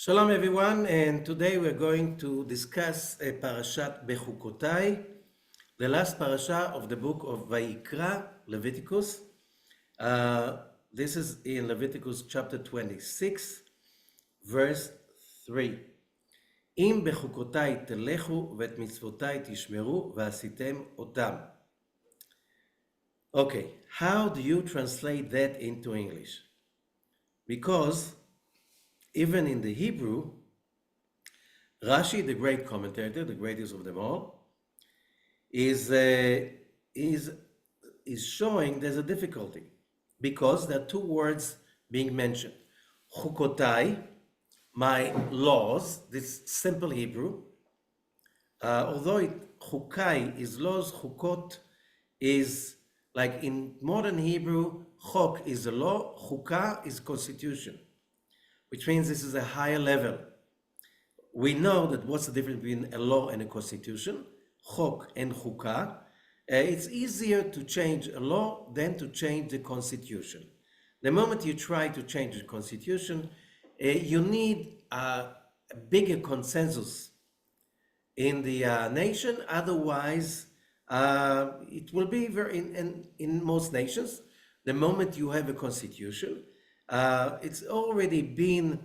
Shalom everyone, and today we're going to discuss Parashat Bechukotai, the last parasha of the book of Vayikra, Leviticus. This is in Leviticus chapter 26, verse 3. Im bechukotai telechu vet mitzvotai tishmeru v'asitem otam. Okay, how do you translate that into English? Because even in the Hebrew, Rashi, the great commentator, the greatest of them all, is showing there's a difficulty because there are two words being mentioned. Chukotai, my laws, this simple Hebrew, although chukai is laws, chukot is like in modern Hebrew, chok is a law, chukah is constitution, which means this is a higher level. We know that what's the difference between a law and a constitution, chok and chukah. It's easier to change a law than to change the constitution. The moment you try to change the constitution, you need a bigger consensus in the nation. Otherwise, it will be in most nations, the moment you have a constitution, it's already been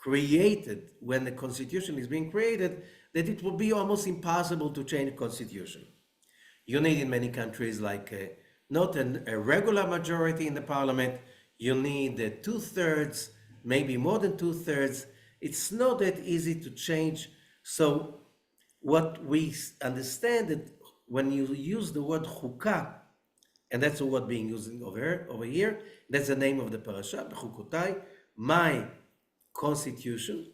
created. When the constitution is being created, that it will be almost impossible to change the constitution. You need in many countries like not a regular majority in the parliament, you need 2/3, maybe more than 2/3. It's not that easy to change. So what we understand that when you use the word chukah, and that's the word being used over here, that's the name of the parasha, BeHukotai, my constitution.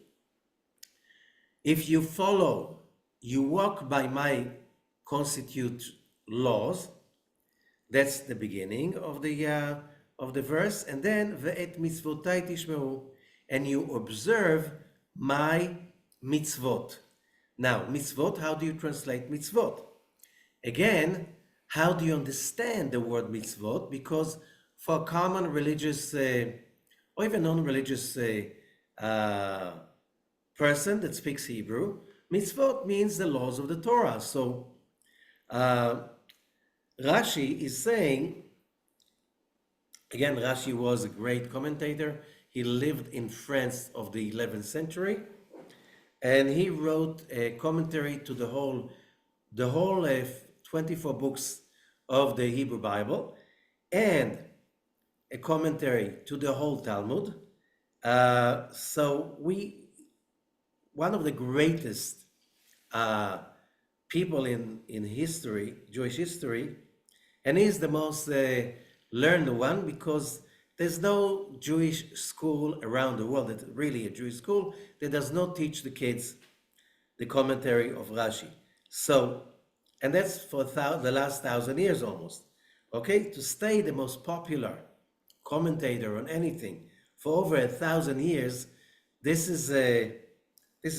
If you follow, you walk by my constitute laws, that's the beginning of the verse, and then ve'et mitzvotai tishmeru, and you observe my mitzvot. Now, mitzvot, how do you translate mitzvot? Again, how do you understand the word mitzvot? Because for a common religious or even non-religious person that speaks Hebrew, mitzvot means the laws of the Torah. So Rashi is saying, again, Rashi was a great commentator. He lived in France of the 11th century, and he wrote a commentary to the whole 24 books of the Hebrew Bible, and a commentary to the whole Talmud. So one of the greatest people in history, Jewish history, and he's the most learned one because there's no Jewish school around the world, that's really a Jewish school, that does not teach the kids the commentary of Rashi. So, and that's for the last 1,000 years almost. Okay, to stay the most popular commentator on anything for over 1,000 years, this is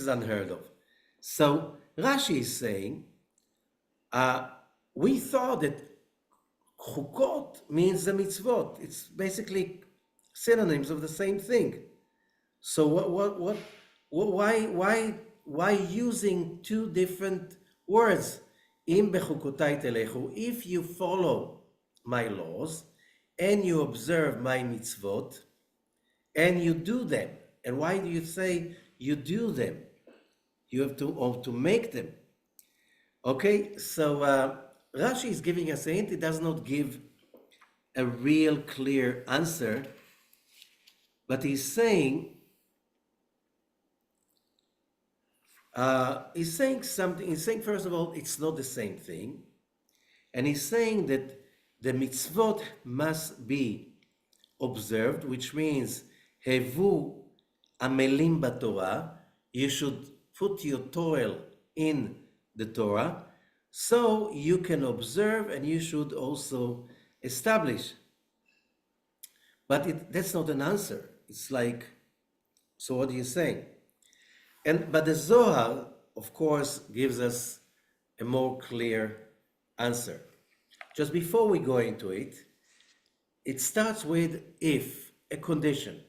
unheard of. So Rashi is saying, we thought that chukot means the mitzvot. It's basically synonyms of the same thing. So why using two different words? Im bechukotai telechu, if you follow my laws and you observe my mitzvot and you do them. And why do you say you do them? You have to make them. Okay, so Rashi is giving us a hint. It does not give a real clear answer, but he's saying something. He's saying, first of all, it's not the same thing. And he's saying that the mitzvot must be observed, which means hevu amelim b'Torah. You should put your toil in the Torah, so you can observe and you should also establish. But that's not an answer. It's like, so what do you say? But the Zohar, of course, gives us a more clear answer. Just before we go into it, it starts with if. a condition.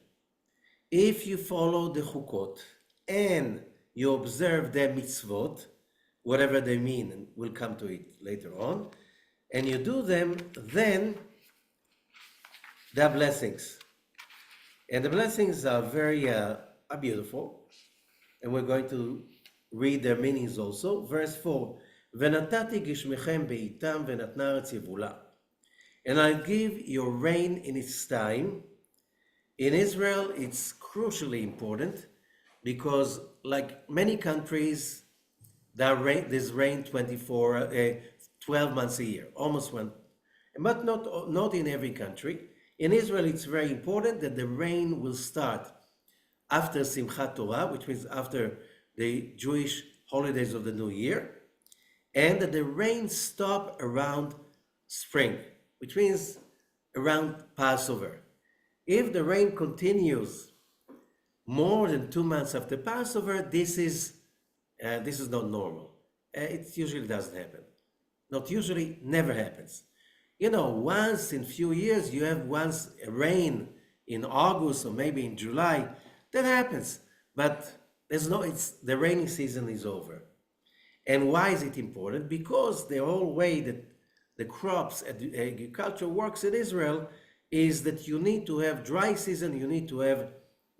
If you follow the chukot and you observe the mitzvot, whatever they mean, and we'll come to it later on, and you do them, then there are blessings. And the blessings are very are beautiful, and we're going to read their meanings also. Verse 4, ונתתי גשמכם בעיתם ונתנה הארץ יבולה. And I'll give your rain in its time. In Israel, it's crucially important because, like many countries, there's rain 12 months a year, almost one, but not in every country. In Israel, it's very important that the rain will start after Simchat Torah, which means after the Jewish holidays of the New Year, and that the rain stop around spring, which means around Passover. If the rain continues more than 2 months after Passover, this is not normal. It usually doesn't happen. Not usually, never happens. Once in few years you have once a rain in August or maybe in July. That happens, but the rainy season is over. And why is it important? Because the whole way that the crops and the agriculture works in Israel is that you need to have dry season, you need to have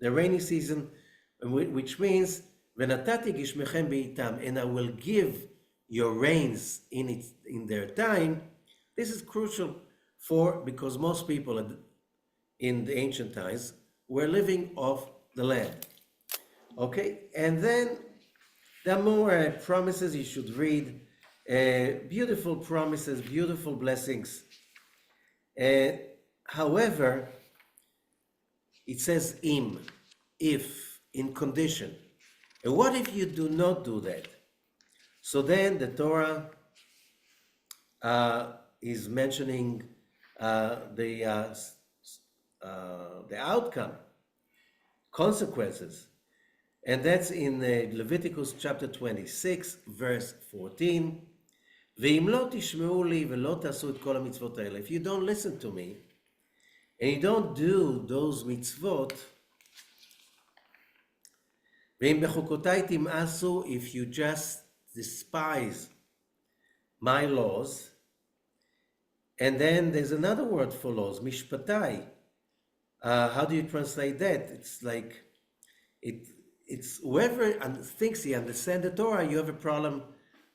the rainy season, which means ונתתי גשמכם בעיתם, and I will give your rains in their time. This is crucial because most people in the ancient times were living off the land. Okay, and then there are more promises you should read. Beautiful promises, beautiful blessings. However, it says if, in condition. And what if you do not do that? So then the Torah is mentioning the outcome, consequences. And that's in Leviticus chapter 26, verse 14. ואם לא תשמעו לי ולא תעשו את כל המצוות האלה, if you don't listen to me, and you don't do those mitzvot, ואם BeHukotai תמאסו, if you just despise my laws, and then there's another word for laws, mishpatai. How do you translate that? It's like, it's whoever thinks he understands the Torah, you have a problem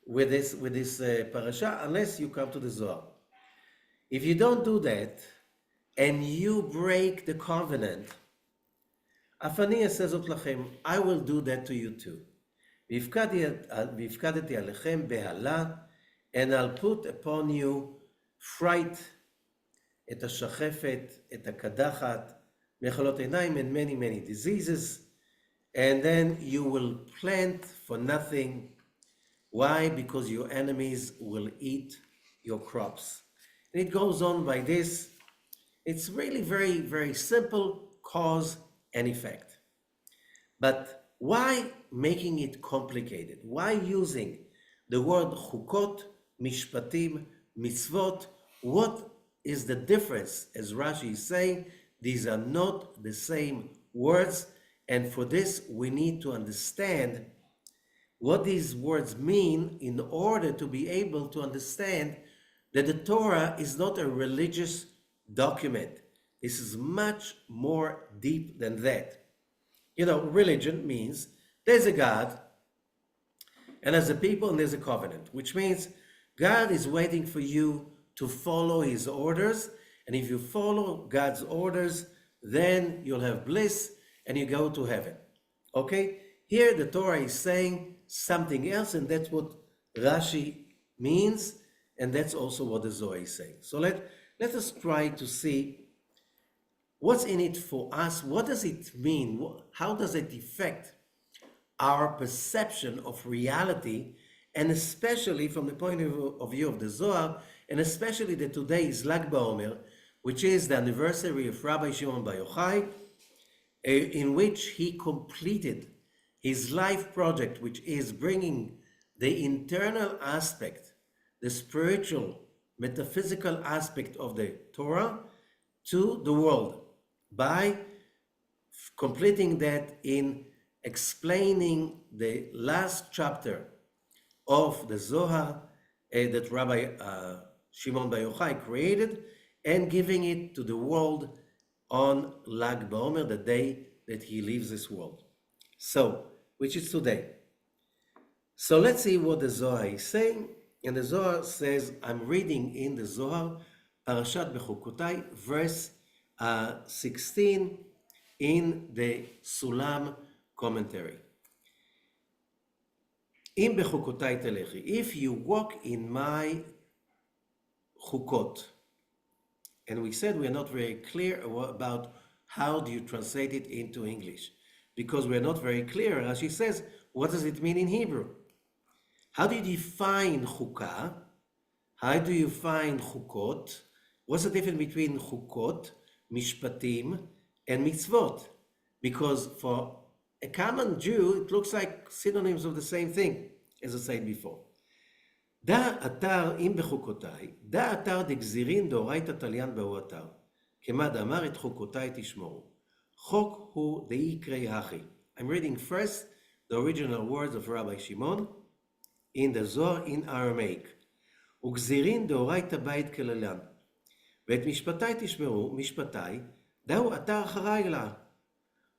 with this parasha, unless you come to the Zohar. If you don't do that, and you break the covenant, אף אני אעשה זאת לכם, I will do that to you too. והפקדתי עליכם בהלה, and I'll put upon you fright, את השחפת, את הקדחת, מחלות עיניים, and many, many diseases, and then you will plant for nothing. Why? Because your enemies will eat your crops. And it goes on by this. It's really very, very simple, cause and effect. But why making it complicated? Why using the word chukot, mishpatim, mitzvot? What is the difference? As Rashi is saying, these are not the same words, and for this we need to understand what these words mean in order to be able to understand that the Torah is not a religious document. This is much more deep than that. Religion means there's a God, and there's a people, and there's a covenant, which means God is waiting for you to follow his orders, and if you follow God's orders, then you'll have bliss, and you go to heaven. Okay? Here the Torah is saying something else, and that's what Rashi means, and that's also what the Zohar is saying. So let us try to see what's in it for us. What does it mean? How does it affect our perception of reality, and especially from the point of view of the Zohar, and especially that today is Lag BaOmer, which is the anniversary of Rabbi Shimon Bar Yochai, in which he completed his life project, which is bringing the internal aspect, the spiritual, metaphysical aspect of the Torah to the world. by completing that in explaining the last chapter of the Zohar that Rabbi Shimon Bar Yochai created and giving it to the world on Lag BaOmer, the day that he leaves this world. So, which is today. So let's see what the Zohar is saying. And the Zohar says, I'm reading in the Zohar, Parashat Bechukotai, verse 16 in the Sulam commentary. In BeHukotai telechi, if you walk in my chukot, and we said we're not very clear about how do you translate it into English, because we're not very clear, as she says, what does it mean in Hebrew? How do you define chukah? How do you find chukot? What's the difference between chukot, mishpatim, and mitzvot? Because for a common Jew, it looks like synonyms of the same thing, as I said before. דע אתר אם בחוקותיי, דע אתר דגזירין דאורייתא תליין בהו אתר. כמה דאמר את חוקותיי תשמעו. חוק הוא דאיקרי הכי. I'm reading first the original words of Rabbi Shimon in the Zohar in Aramaic. וגזירין דאורייתא בית כללן. ואת משפטיי תשמעו, משפטיי, דאו אתר אחריי לה.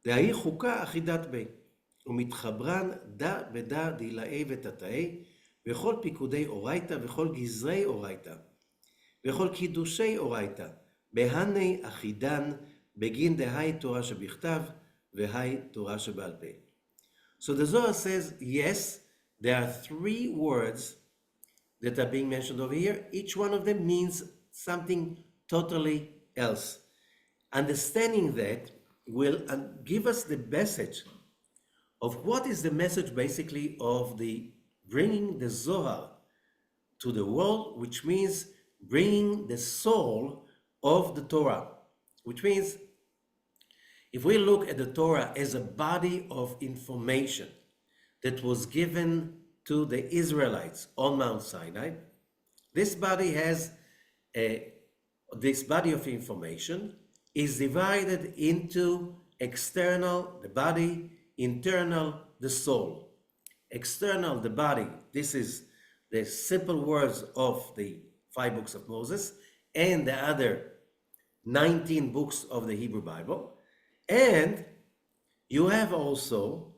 דהי חוקה אחידת בי. ומתחברן דע בדע דילאי ותתאי, וכל פיקודי אורייתא וכל גזרי אורייתא, וכל קידושי אורייתא, בהני אחידן, בגין דהי תורה שבכתב, והי תורה שבעל פה. So the Zohar says, yes, there are three words that are being mentioned over here. Each one of them means something totally else. Understanding that will give us the message of what is the message basically of the bringing the Zohar to the world, which means bringing the soul of the Torah, which means if we look at the Torah as a body of information that was given to the Israelites on Mount Sinai, this body of information is divided into external, the body, internal, the soul. External, the body, this is the simple words of the 5 books of Moses and the other 19 books of the Hebrew Bible. And you have also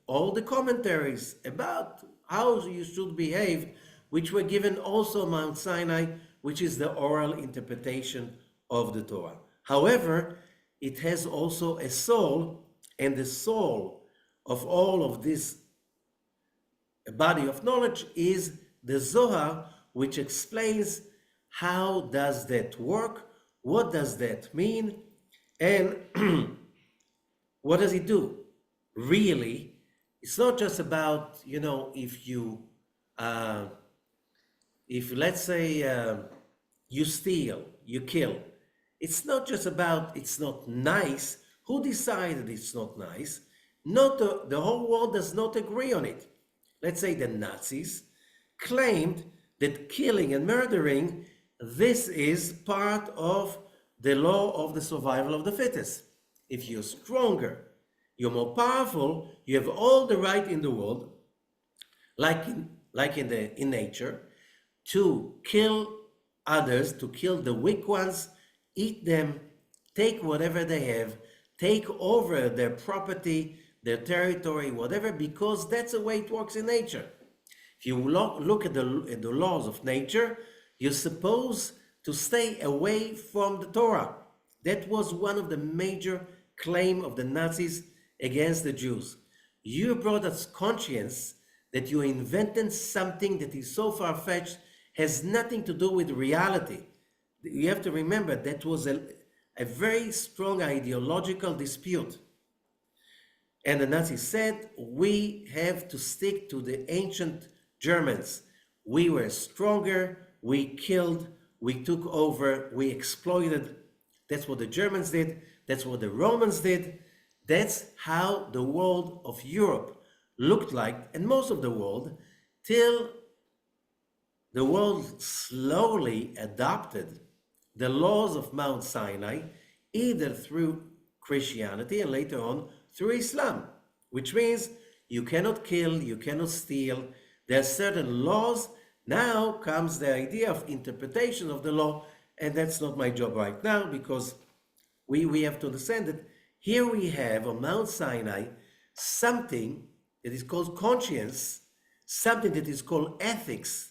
all the commentaries about how you should behave, which were given also Mount Sinai, which is the oral interpretation of the Torah. However, it has also a soul, and the soul of all of this body of knowledge is the Zohar, which explains how does that work, what does that mean, and what does it do? Really, it's not just about, if let's say you steal, you kill. It's not just about it's not nice. Who decided it's not nice? Not the whole world does not agree on it. Let's say the Nazis claimed that killing and murdering, this is part of the law of the survival of the fittest. If you're stronger, you're more powerful, you have all the right in the world, like in nature, to kill others, to kill the weak ones, eat them, take whatever they have, take over their property, their territory, whatever, because that's the way it works in nature. If you look at the laws of nature, you're supposed to stay away from the Torah. That was one of the major claims of the Nazis against the Jews. You brought us conscience that you invented something that is so far-fetched, has nothing to do with reality. You have to remember that was a very strong ideological dispute. And the Nazis said, we have to stick to the ancient Germans. We were stronger, we killed, we took over, we exploited. That's what the Germans did, that's what the Romans did. That's how the world of Europe looked like, and most of the world, till the world slowly adopted the laws of Mount Sinai, either through Christianity and later on through Islam, which means you cannot kill, you cannot steal. There are certain laws. Now comes the idea of interpretation of the law, and that's not my job right now because we have to understand that here we have on Mount Sinai something that is called conscience, something that is called ethics,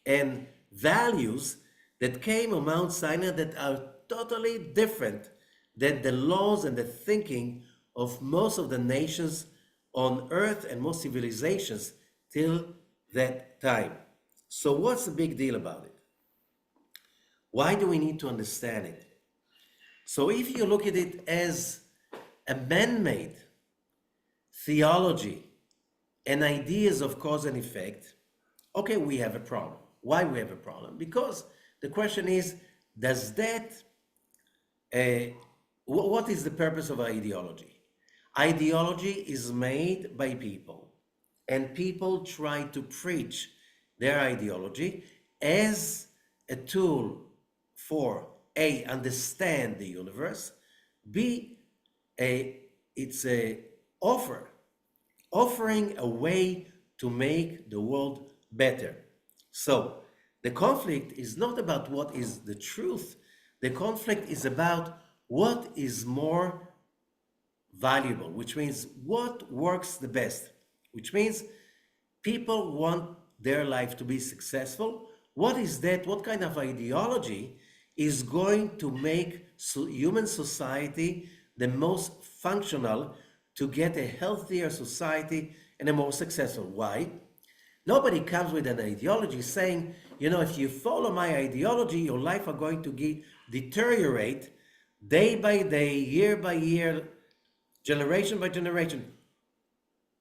and values that came on Mount Sinai that are totally different than the laws and the thinking of most of the nations on earth and most civilizations till that time. So, what's the big deal about it? Why do we need to understand it? So, if you look at it as a man made theology and ideas of cause and effect, okay, we have a problem. Why we have a problem? Because the question is, does that, what is the purpose of ideology? Ideology is made by people, and people try to preach their ideology as a tool for A, understand the universe, B, it's a offering a way to make the world better. So the conflict is not about what is the truth. The conflict is about what is more valuable, which means what works the best, which means people want their life to be successful. What is that? What kind of ideology is going to make human society the most functional to get a healthier society and a more successful? Why? Nobody comes with an ideology saying, if you follow my ideology, your life are going to deteriorate day by day, year by year, generation by generation.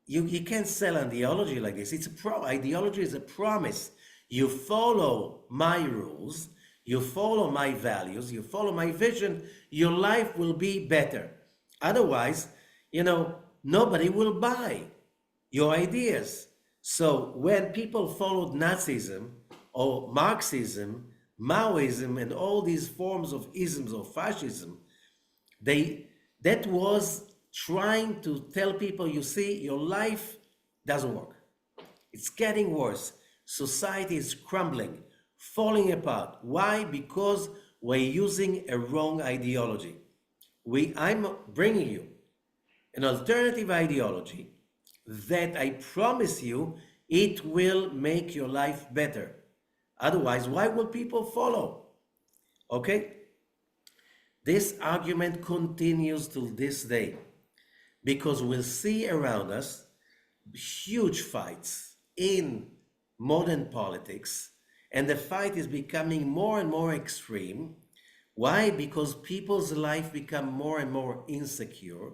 You can't sell an ideology like this. Ideology is a promise. You follow my rules, you follow my values, you follow my vision, your life will be better. Otherwise, nobody will buy your ideas. So when people followed Nazism or Marxism, Maoism, and all these forms of isms or fascism, that was trying to tell people, you see, your life doesn't work. It's getting worse. Society is crumbling, falling apart. Why? Because we're using a wrong ideology. I'm bringing you an alternative ideology that I promise you it will make your life better. Otherwise, why will people follow? Okay? This argument continues till this day because we'll see around us huge fights in modern politics, and the fight is becoming more and more extreme. Why? Because people's life become more and more insecure,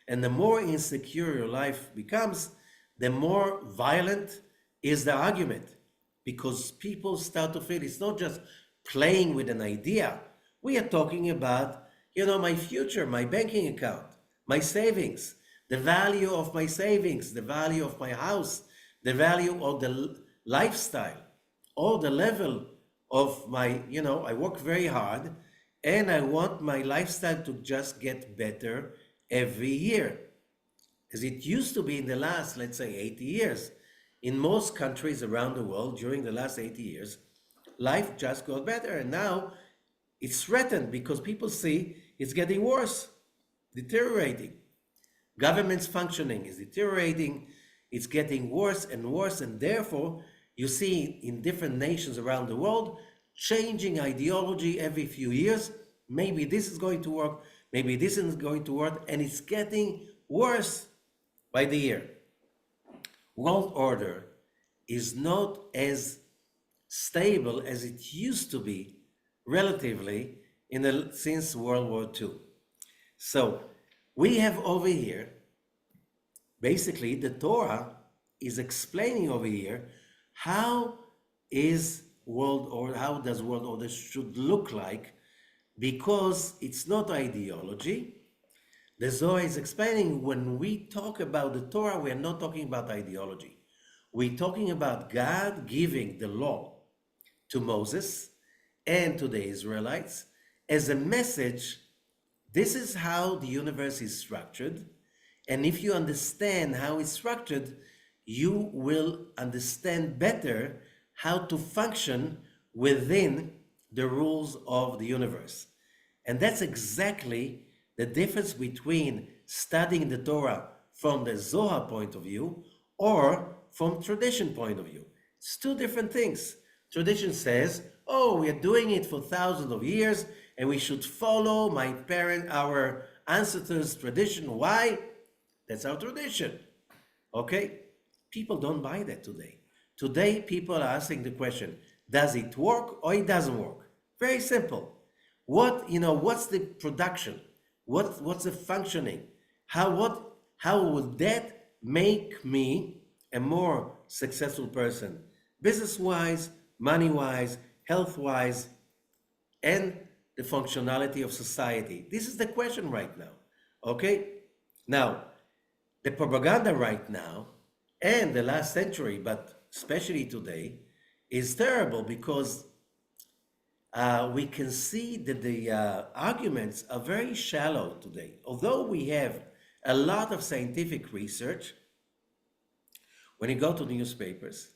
and the more insecure your life becomes, the more violent is the argument, because people start to feel it's not just playing with an idea. We are talking about, my future, my banking account, my savings, the value of my savings, the value of my house, the value of the lifestyle, or the level of my, I work very hard and I want my lifestyle to just get better every year. As it used to be in the last, let's say, 80 years. In most countries around the world during the last 80 years, life just got better. And now it's threatened because people see it's getting worse, deteriorating. Government's functioning is deteriorating. It's getting worse and worse. And therefore, you see in different nations around the world, changing ideology every few years. Maybe this is going to work. Maybe this isn't going to work. And it's getting worse by the year. World order is not as stable as it used to be relatively since World War II. So we have over here, basically the Torah is explaining over here how does world order should look like, because it's not ideology. The Zohar is explaining when we talk about the Torah, we are not talking about ideology. We're talking about God giving the law to Moses, and to the Israelites as a message. This is how the universe is structured. And if you understand how it's structured, you will understand better how to function within the rules of the universe. And that's exactly the difference between studying the Torah from the Zohar point of view or from tradition point of view. It's two different things. Tradition says, oh, we are doing it for thousands of years and we should follow our ancestors' tradition. Why? That's our tradition. Okay? People don't buy that today. Today, people are asking the question, does it work or it doesn't work? Very simple. What's the production? What's the functioning? How would that make me a more successful person? Business-wise, money-wise, health-wise, and the functionality of society. This is the question right now. Okay? Now, the propaganda right now and the last century, but especially today, is terrible because we can see that the arguments are very shallow today. Although we have a lot of scientific research, when you go to newspapers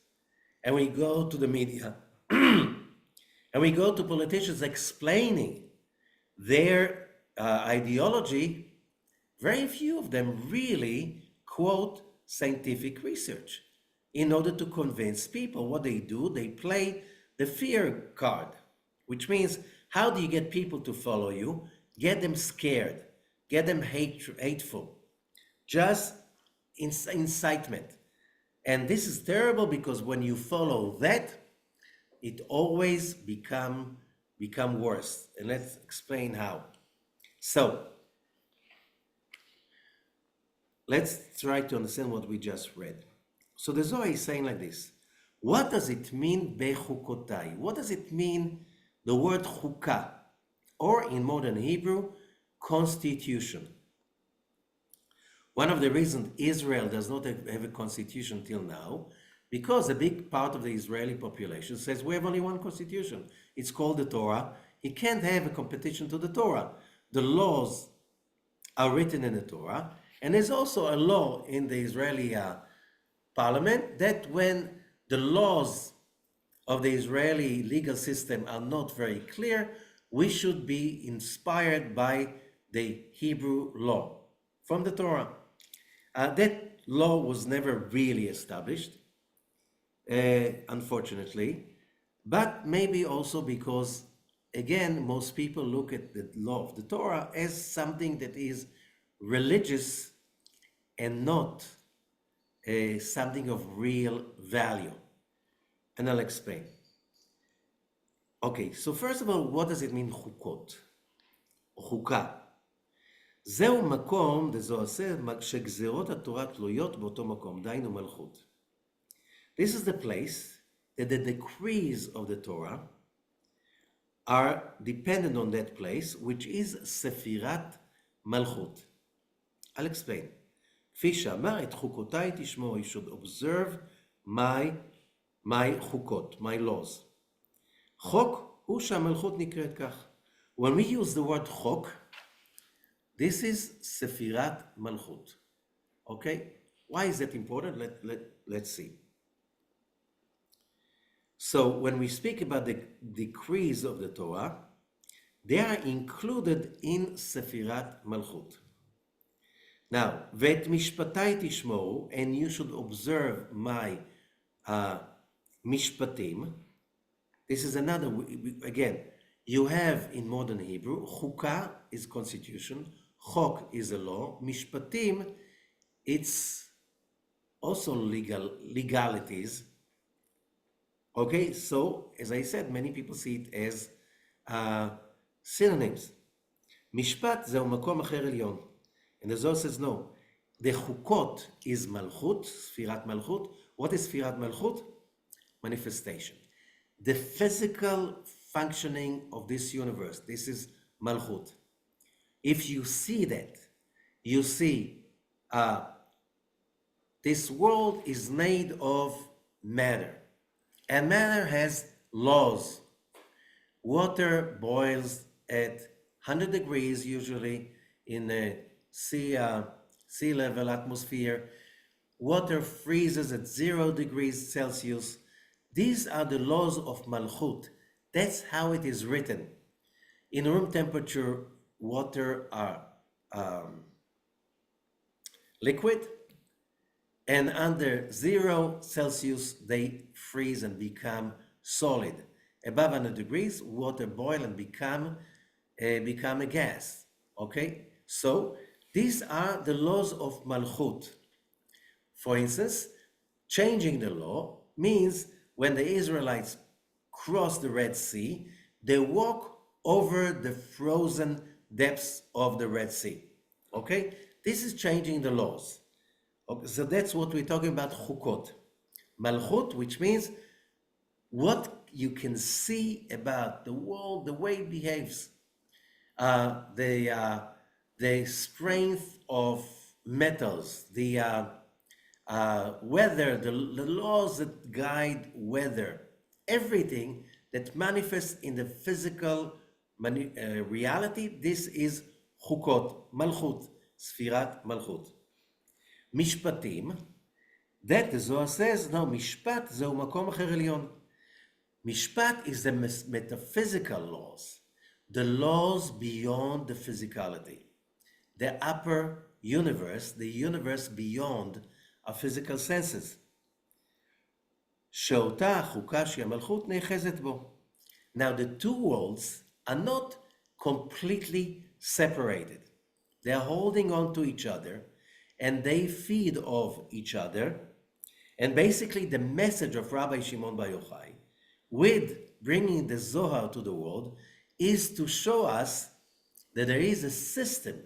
and we go to the media and we go to politicians explaining their ideology, very few of them really quote scientific research in order to convince people. What they do, they play the fear card, which means how do you get people to follow you? Get them scared, get them hateful, just incitement. And this is terrible because when you follow that, it always become worse. And let's explain how. So let's try to understand what we just read. So the Zohar is saying like this. What does it mean, BeHukotai? What does it mean, the word chukah, or in modern Hebrew, constitution? One of the reasons Israel does not have a constitution till now, because a big part of the Israeli population says we have only one constitution. It's called the Torah. He can't have a competition to the Torah. The laws are written in the Torah, and there's also a law in the Israeli parliament that when the laws of the Israeli legal system are not very clear, we should be inspired by the Hebrew law from the Torah. That law was never really established, unfortunately, but maybe also because, again, most people look at the law of the Torah as something that is religious and not something of real value. And I'll explain. Okay, so first of all, what does it mean חוקות? חוקה. זהו מקום, דזו עושה, שגזירות התורה תלויות באותו מקום, דהיינו מלכות. This is the place that the decrees of the Torah are dependent on that place, which is ספירת מלכות. I'll explain. כפי שאמר, את חוקותיי תשמעו, you should observe my חוקות, my laws. חוק הוא שהמלכות נקראת כך. When we use the word חוק, this is ספירת מלכות. Okay? Why is that important? Let's see. So when we speak about the decrees of the Torah, they are included in ספירת מלכות. Now, ואת משפטיי תשמעו, and you should observe my משפטים. This is another, again, you have in modern Hebrew, חוקה is constitution, חוק is a law, משפטים, it's also legalities. Okay, so as I said, many people see it as synonyms. משפט זהו מקום אחר עליון. And the Zohar says no. The חוקות is מלכות, ספירת מלכות. What is ספירת מלכות? Manifestation. The physical functioning of this universe. This is malchut. If you see that, you see this world is made of matter. And matter has laws. Water boils at 100 degrees, usually in a sea level atmosphere. Water freezes at 0 degrees Celsius. These are the laws of Malchut. That's how it is written. In room temperature, water are um, liquid, and under 0 Celsius, they freeze and become solid. Above 100 degrees, water boil and become a gas. Okay? So these are the laws of Malchut. For instance, changing the law means when the Israelites cross the Red Sea, they walk over the frozen depths of the Red Sea. Okay? This is changing the laws. Okay, so that's what we're talking about chukot. Malchut, which means what you can see about the world, the way it behaves, uh, the, uh, the strength of metals, the weather, the laws that guide weather, everything that manifests in the physical reality, this is chukot, malchut, sfirat malchut. משפטים, that the Zohar says, no, משפט זהו מקום אחר עליון. משפט is the metaphysical laws, the laws beyond the physicality, the upper universe, the universe beyond our physical senses. שאותה החוקה שהיא המלכות נאחזת בו. Now the two worlds are not completely separated. They are holding on to each other and they feed off each other. And basically the message of Rabbi Shimon Bar Yochai with bringing the Zohar to the world is to show us that there is a system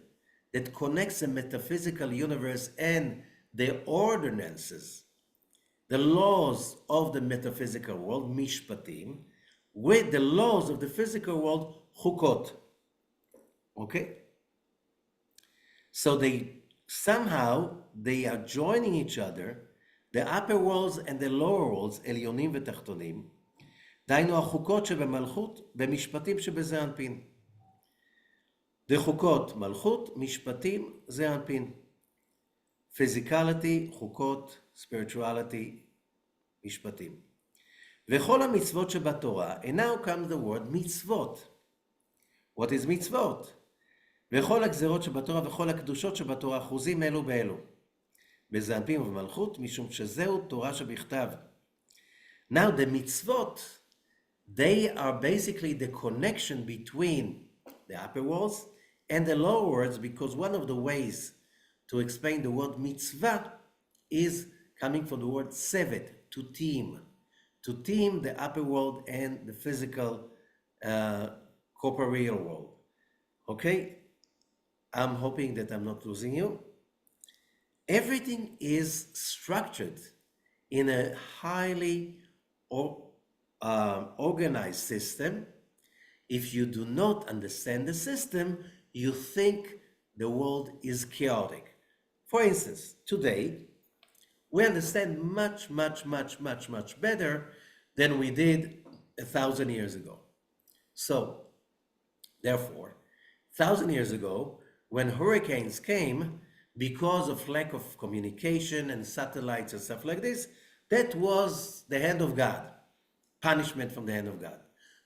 that connects the metaphysical universe and the ordinances, the laws of the metaphysical world, mishpatim, with the laws of the physical world, chukot. Okay? So they are joining each other, the upper worlds and the lower worlds, עליונים ותחתונים, דהיינו החוקות שבמלכות, במשפטים שבזה אנפין. דחוקות מלכות, משפטים זה אנפין. physicality, חוקות, spirituality, משפטים. וכל המצוות שבתורה, and now comes the word מצוות. What is מצוות? וכל הגזרות שבתורה וכל הקדושות שבתורה אחוזים אלו באלו. בזה אנפין ובמלכות, משום שזהו תורה שבכתב. Now the mitzvot, they are basically the connection between the upper worlds and the lower worlds, because one of the ways to explain the word mitzvah is coming from the word sevet, to team the upper world and the physical corporeal world. Okay? I'm hoping that I'm not losing you. Everything is structured in a highly organized system. If you do not understand the system, you think the world is chaotic. For instance, today, we understand much better than we did 1,000 years ago. So, therefore, 1,000 years ago, when hurricanes came, because of lack of communication and satellites and stuff like this, that was the hand of God, punishment from the hand of God.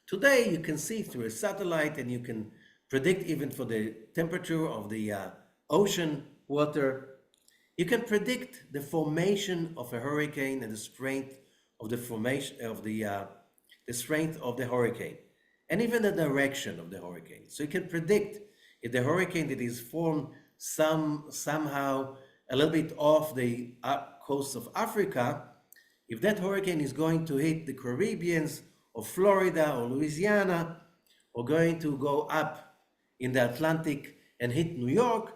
Today, you can see through a satellite and you can predict even for the temperature of the ocean water. You can predict the formation of a hurricane and the strength of the formation of the strength of the hurricane, and even the direction of the hurricane. So you can predict if the hurricane that is formed somehow a little bit off the coast of Africa, if that hurricane is going to hit the Caribbeans or Florida or Louisiana, or going to go up in the Atlantic and hit New York,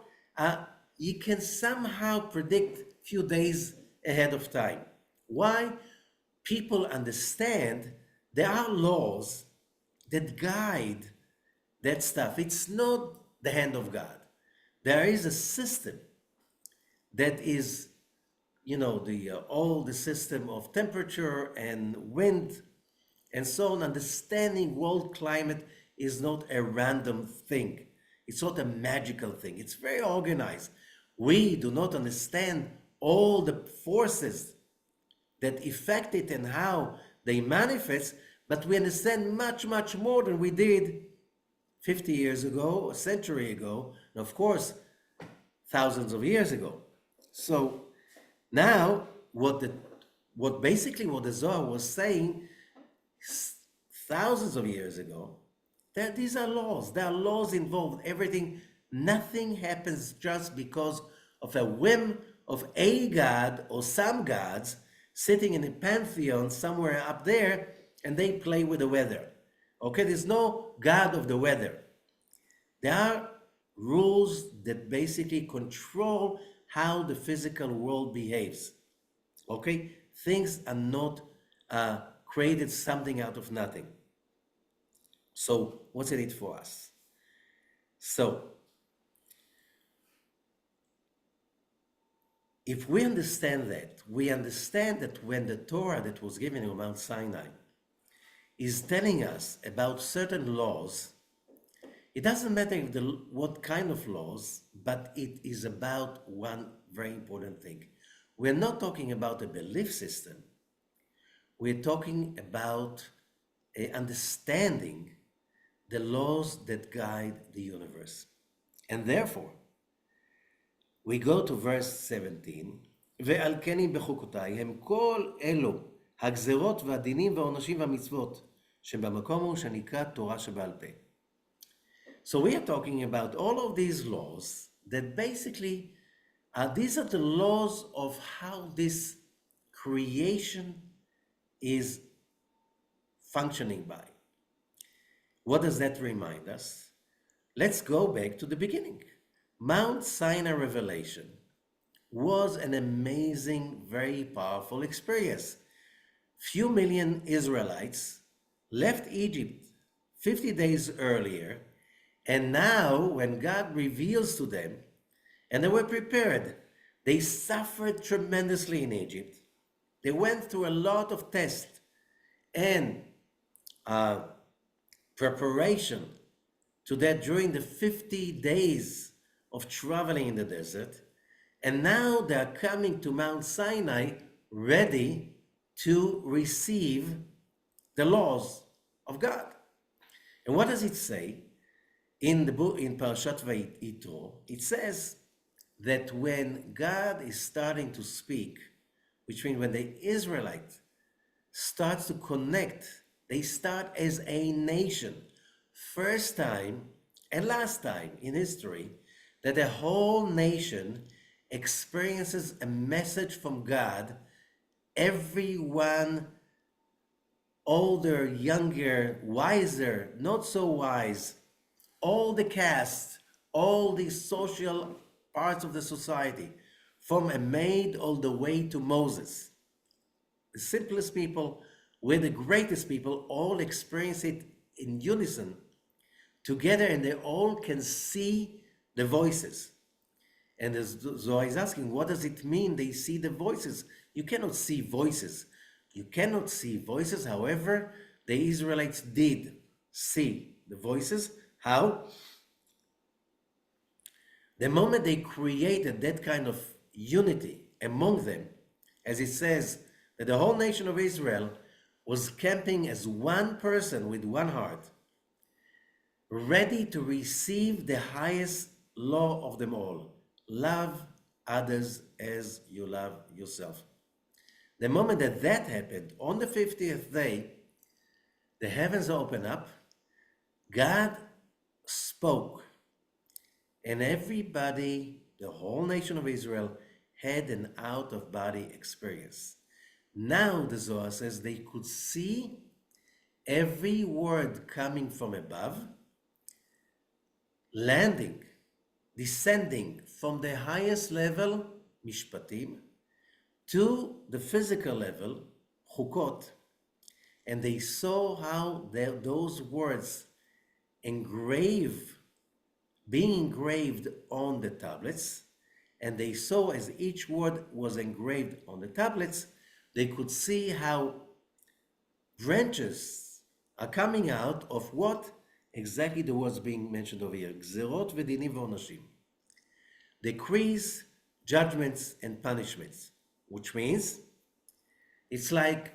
you can somehow predict a few days ahead of time. Why? People understand there are laws that guide that stuff. It's not the hand of God. There is a system that is, all the system of temperature and wind and so on. Understanding world climate is not a random thing. It's not a magical thing. It's very organized. We do not understand all the forces that affect it and how they manifest, but we understand much, much more than we did 50 years ago, a century ago, and of course, thousands of years ago. So now, what basically what the Zohar was saying thousands of years ago, that these are laws. There are laws involved. Everything, nothing happens just because of a whim of a god or some gods sitting in a pantheon somewhere up there, and they play with the weather. Okay, there's no god of the weather. There are rules that basically control how the physical world behaves. Okay, things are not created something out of nothing. So what's in it for us? So if we understand that, we understand that when the Torah that was given on Mount Sinai is telling us about certain laws, it doesn't matter if what kind of laws, but it is about one very important thing. We're not talking about a belief system. We're talking about understanding the laws that guide the universe. And therefore, we go to verse 17, ועל כן אם בחוקותיי הם כל אלו הגזרות והדינים והעונשים והמצוות שבמקום הוא שנקרא תורה שבעל פה. So we are talking about all of these laws that basically these are the laws of how this creation is functioning by. What does that remind us? Let's go back to the beginning. Mount Sinai revelation was an amazing, very powerful experience. Few million Israelites left Egypt 50 days earlier, and now when God reveals to them, and they were prepared, they suffered tremendously in Egypt. They went through a lot of tests and preparation to that during the 50 days of traveling in the desert. And now they are coming to Mount Sinai ready to receive the laws of God. And what does it say? In the book, in Parashat Bechukotai, it says that when God is starting to speak, which means when the Israelites starts to connect, they start as a nation. First time and last time in history that a whole nation experiences a message from God. Everyone, older, younger, wiser, not so wise, all the caste, all the social parts of the society, from a maid all the way to Moses. The simplest people with the greatest people all experience it in unison together, and they all can see the voices. And as Zohar is asking, what does it mean they see the voices? You cannot see voices. You cannot see voices. However, the Israelites did see the voices. How? The moment they created that kind of unity among them, as it says that the whole nation of Israel was camping as one person with one heart, ready to receive the highest law of them all. Love others as you love yourself. The moment that that happened, on the 50th day, the heavens opened up, God spoke, and everybody, the whole nation of Israel, had an out-of-body experience. Now, the Zohar says they could see every word coming from above, landing, descending from the highest level, mishpatim, to the physical level, chukot, and they saw how those words being engraved on the tablets, and they saw as each word was engraved on the tablets, they could see how branches are coming out of what exactly the words being mentioned over here. Gzerot v'dinim v'onashim. Decrees, judgments, and punishments. Which means it's like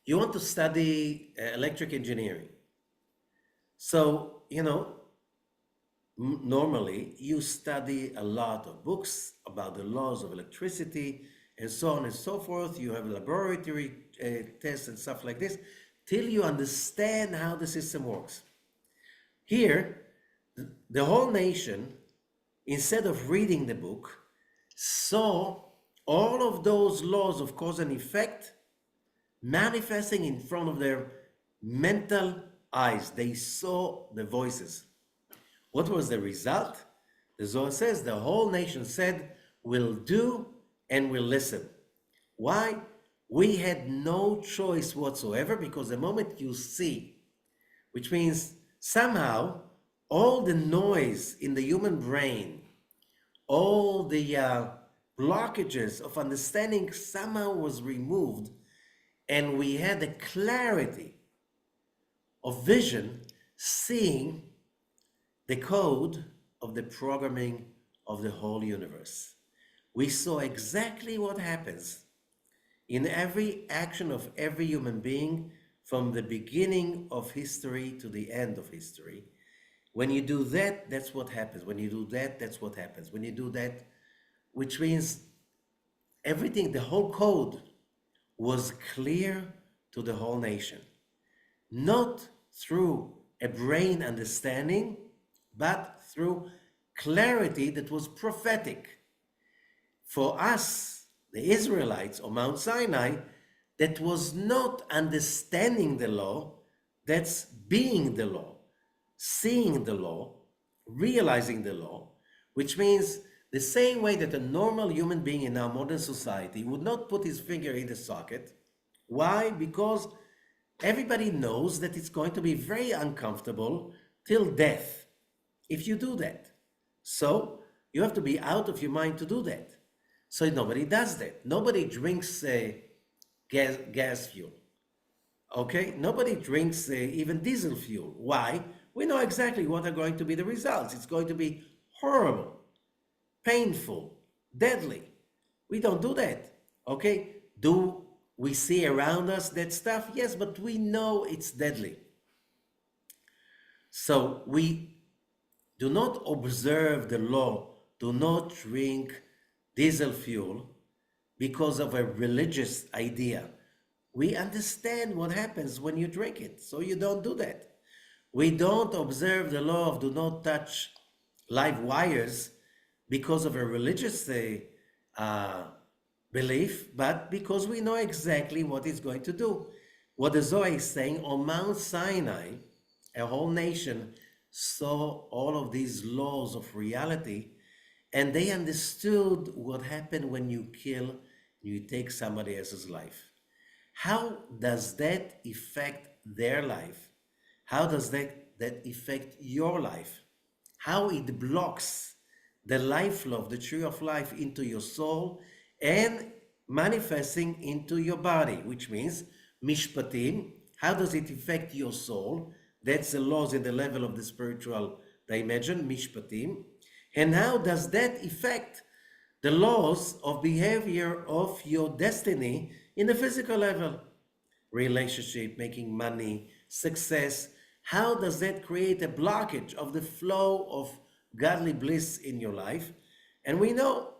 you want to study electric engineering. So, normally you study a lot of books about the laws of electricity and so on and so forth. You have laboratory tests and stuff like this till you understand how the system works. Here, the whole nation, instead of reading the book, saw all of those laws of cause and effect manifesting in front of their mental eyes. They saw the voices. What was the result? The Zohar says the whole nation said, "We'll do and we'll listen." Why? We had no choice whatsoever, because the moment you see, which means somehow all the noise in the human brain, all the blockages of understanding somehow was removed, and we had the clarity of vision, seeing the code of the programming of the whole universe. We saw exactly what happens in every action of every human being from the beginning of history to the end of history. When you do that, that's what happens. When you do that, that's what happens. When you do that, which means everything, the whole code was clear to the whole nation. Not through a brain understanding, but through clarity that was prophetic. For us, the Israelites on Mount Sinai, that was not understanding the law, that's being the law, seeing the law, realizing the law, which means the same way that a normal human being in our modern society would not put his finger in the socket. Why? Because everybody knows that it's going to be very uncomfortable till death if you do that. So you have to be out of your mind to do that. So nobody does that. Nobody drinks gas fuel. Okay? Nobody drinks even diesel fuel. Why? We know exactly what are going to be the results. It's going to be horrible, painful, deadly. We don't do that. Okay? Do we see around us that stuff? Yes, but we know it's deadly. So we do not observe the law, do not drink diesel fuel because of a religious idea. We understand what happens when you drink it, so you don't do that. We don't observe the law of do not touch live wires because of a religious belief, but because we know exactly what it's going to do. What the Zohar is saying, on Mount Sinai, a whole nation saw all of these laws of reality, and they understood what happened when you kill, you take somebody else's life. How does that affect their life? How does that affect your life? How it blocks the life love, the tree of life, into your soul and manifesting into your body, which means mishpatim. How does it affect your soul? That's the laws in the level of the spiritual dimension, mishpatim. And how does that affect the laws of behavior of your destiny in the physical level? Relationship, making money, success. How does that create a blockage of the flow of godly bliss in your life? And we know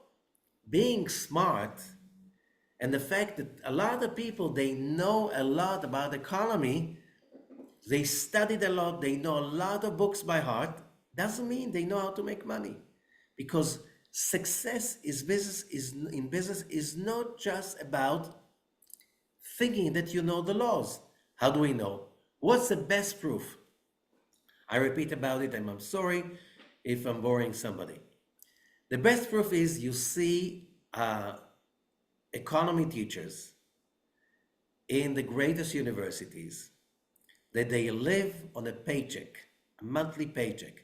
being smart and the fact that a lot of people, they know a lot about economy, they studied a lot, they know a lot of books by heart, doesn't mean they know how to make money. Because success in business is not just about thinking that you know the laws. How do we know? What's the best proof? I repeat about it, and I'm sorry if I'm boring somebody. The best proof is you see economy teachers in the greatest universities that they live on a paycheck, a monthly paycheck.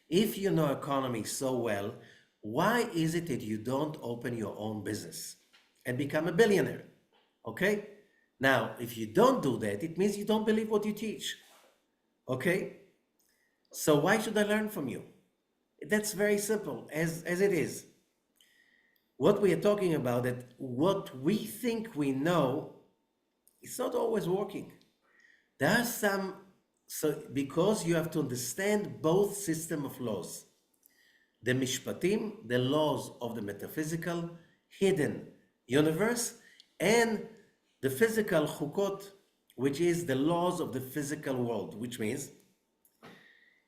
If you know economy so well, why is it that you don't open your own business and become a billionaire? Okay? Now, if you don't do that, it means you don't believe what you teach. Okay? So why should I learn from you? That's very simple, as it is. What we are talking about, that what we think we know, it's not always working. There are some, so because you have to understand both system of laws, the mishpatim, the laws of the metaphysical, hidden universe, and the physical chukot, which is the laws of the physical world, which means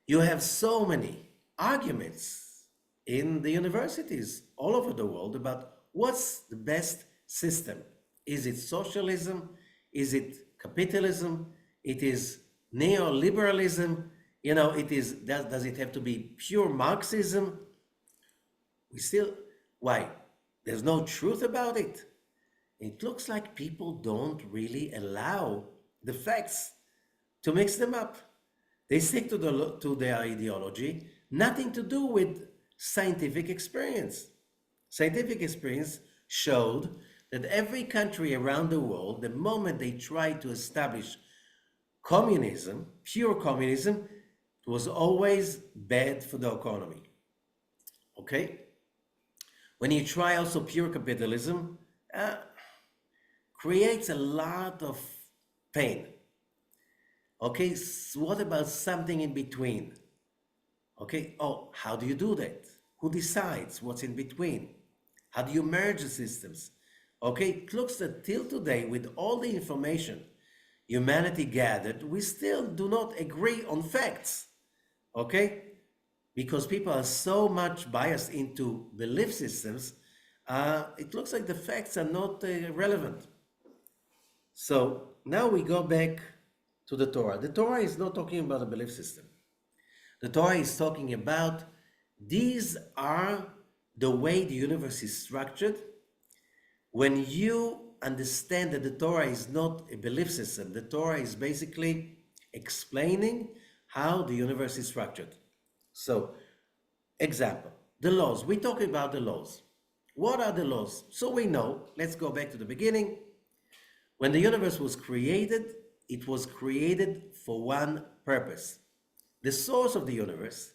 you have so many arguments in the universities all over the world about what's the best system. Is it socialism? Is it capitalism? It is neoliberalism? Does it have to be pure Marxism? We still, why? There's no truth about it. It looks like people don't really allow the facts to mix them up. They stick to their ideology, nothing to do with scientific experience. Scientific experience showed that every country around the world, the moment they tried to establish communism, pure communism, it was always bad for the economy. Okay? When you try also pure capitalism, creates a lot of pain. Okay, so what about something in between? Okay, oh, how do you do that? Who decides what's in between? How do you merge the systems? Okay, it looks that till today, with all the information humanity gathered, we still do not agree on facts. Okay, because people are so much biased into belief systems, it looks like the facts are not relevant. So now we go back to the Torah. The Torah is not talking about a belief system. The Torah is talking about these are the way the universe is structured. When you understand that the Torah is not a belief system, the Torah is basically explaining how the universe is structured. So, example, the laws. We're talking about the laws. What are the laws? So we know, let's go back to the beginning. When the universe was created, it was created for one purpose. The source of the universe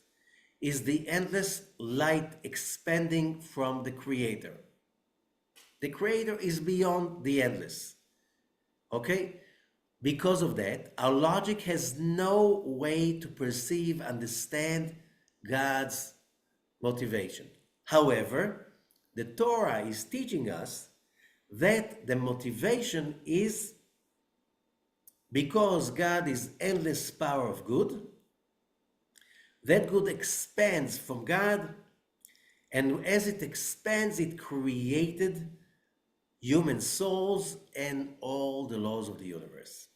is the endless light expanding from the Creator. The Creator is beyond the endless. Okay? Because of that, our logic has no way to perceive, understand God's motivation. However, the Torah is teaching us that the motivation is because God is endless power of good. That good expands from God, and as it expands, it created human souls and all the laws of the universe.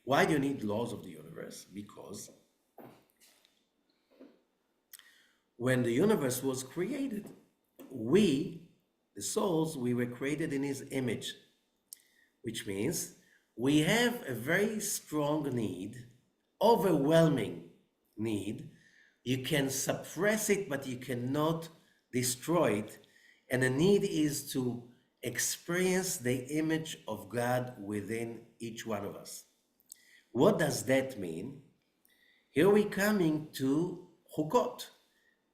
Why do you need laws of the universe? Because when the universe was created, we, the souls, we were created in His image, which means we have a very strong need, overwhelming need. You can suppress it, but you cannot destroy it. And the need is to experience the image of God within each one of us. What does that mean? Here we're coming to Chukot,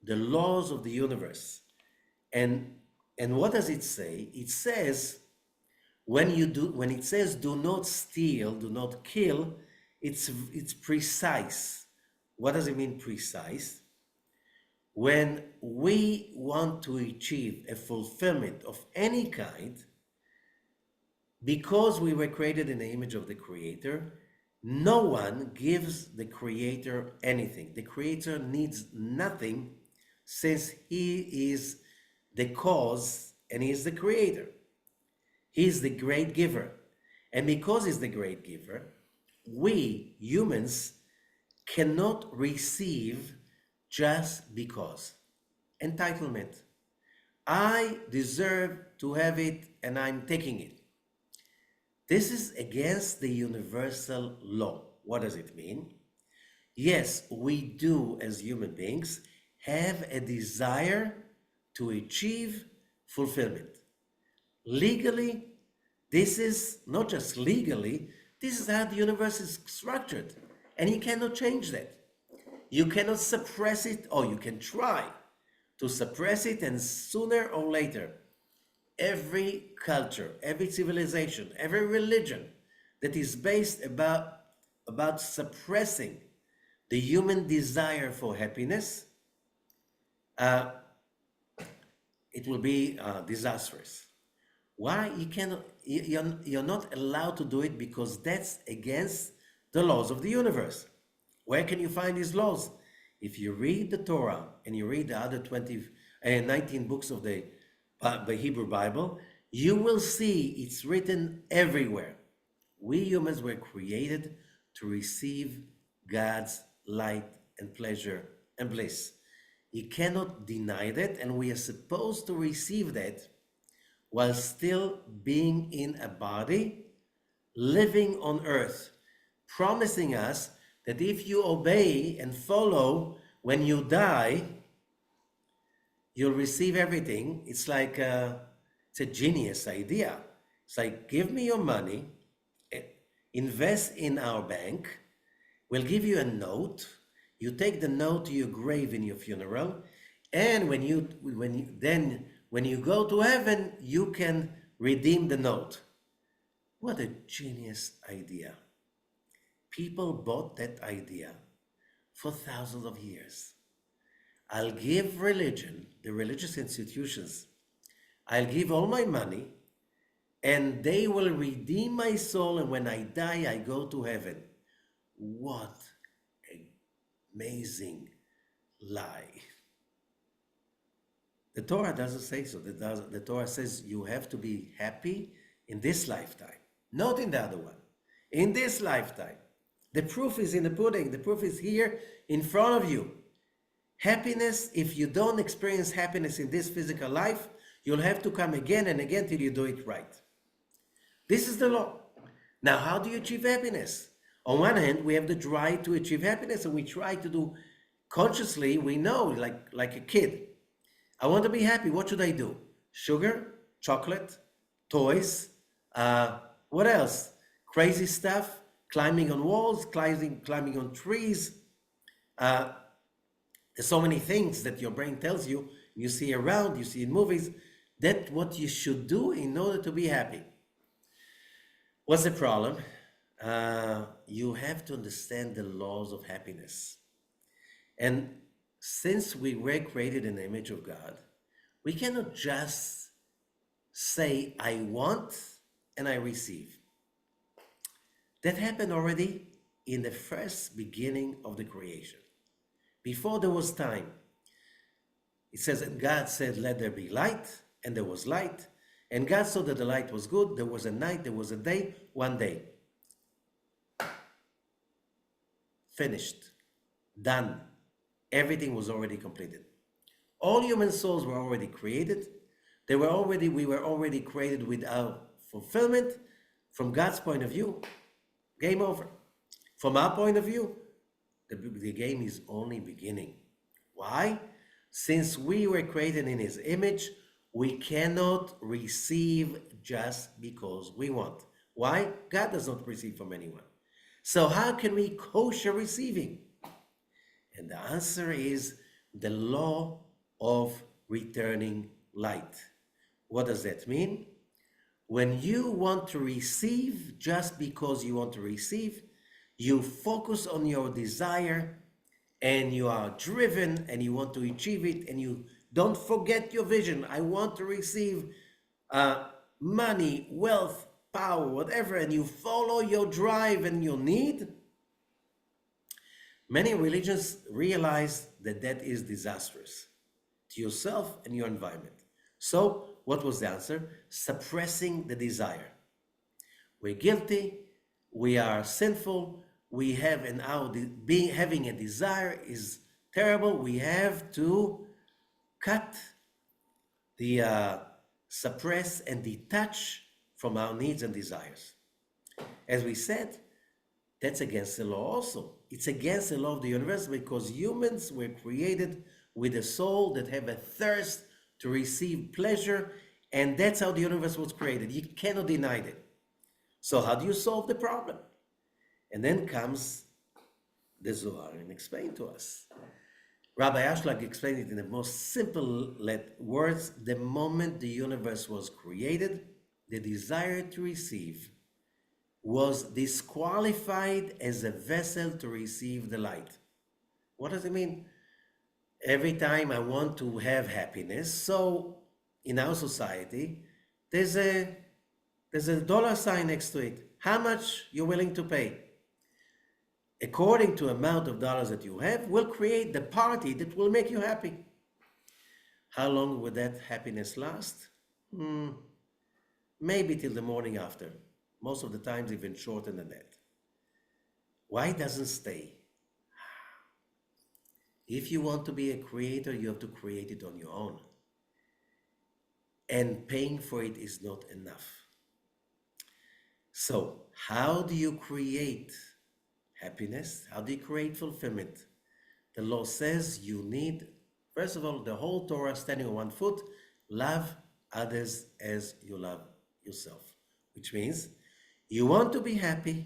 the laws of the universe. And what does it say? It says, when it says do not steal, do not kill, it's precise. What does it mean precise? When we want to achieve a fulfillment of any kind, because we were created in the image of the Creator, no one gives the Creator anything. The Creator needs nothing since He is the cause and He is the Creator. He is the great giver. And because He's the great giver, we humans cannot receive just because. Entitlement. I deserve to have it and I'm taking it. This is against the universal law. What does it mean? Yes, we do as human beings have a desire to achieve fulfillment. Legally, This is not just legally, this is how the universe is structured. And you cannot change that. You cannot suppress it, or you can try to suppress it, and sooner or later, every culture, every civilization, every religion that is based about suppressing the human desire for happiness, uh, it will be disastrous. Why? You cannot, you're not allowed to do it because that's against the laws of the universe. Where can you find these laws? If you read the Torah and you read the other 19 books of the Hebrew Bible, you will see it's written everywhere. We humans were created to receive God's light and pleasure and bliss. You cannot deny that, and we are supposed to receive that while still being in a body, living on earth, promising us that if you obey and follow, when you die, you'll receive everything. It's like it's a genius idea. It's like, give me your money, eh, invest in our bank, we'll give you a note. You take the note to your grave in your funeral, and when you go to heaven, you can redeem the note. What a genius idea. People bought that idea for thousands of years. I'll give religion, the religious institutions, I'll give all my money, and they will redeem my soul, and when I die, I go to heaven. What an amazing lie. The Torah doesn't say so. The Torah says you have to be happy in this lifetime, not in the other one. In this lifetime. The proof is in the pudding. The proof is here in front of you. Happiness, if you don't experience happiness in this physical life, you'll have to come again and again till you do it right. This is the law. Now, how do you achieve happiness? On one hand, we have the drive to achieve happiness, and we try to do consciously. We know, like a kid, I want to be happy. What should I do? Sugar, chocolate, toys, what else? Crazy stuff, climbing on walls, climbing on trees. There's so many things that your brain tells you, you see around, you see in movies. That's what you should do in order to be happy. What's the problem? You have to understand the laws of happiness. And since we were created in the image of God, we cannot just say, I want and I receive. That happened already in the first beginning of the creation. Before there was time, it says that God said, let there be light, and there was light. And God saw that the light was good. There was a night, there was a day, one day. Finished. Done. Everything was already completed. All human souls were already created. We were already created with our fulfillment. From God's point of view, game over. From our point of view, the game is only beginning. Why? Since we were created in His image, we cannot receive just because we want. Why? God does not receive from anyone. So how can we kosher receiving? And the answer is the law of returning light. What does that mean? When you want to receive just because you want to receive, you focus on your desire and you are driven and you want to achieve it, and you don't forget your vision. I want to receive money, wealth, power, whatever, and you follow your drive and your need. Many religions realize that that is disastrous to yourself and your environment. So what was the answer? Suppressing the desire. We're guilty, we are sinful, we have having a desire is terrible. We have to cut the suppress and detach from our needs and desires. As we said, that's against the law also. It's against the law of the universe, because humans were created with a soul that have a thirst to receive pleasure And that's how the universe was created. You cannot deny it. So how do you solve the problem? And then comes the Zohar and explain to us. Rabbi Ashlag explained it in the most simple words. The moment the universe was created, the desire to receive was disqualified as a vessel to receive the light. What does it mean? Every time I want to have happiness, so in our society, there's a dollar sign next to it. How much you're willing to pay? According to amount of dollars that you have, will create the party that will make you happy. How long would that happiness last? Maybe till the morning after. Most of the times even shorter than that. Why it doesn't stay? If you want to be a creator, you have to create it on your own. And paying for it is not enough. So, how do you create happiness? How do you create fulfillment? The law says you need, first of all, the whole Torah standing on one foot, love others as you love yourself. Which means you want to be happy,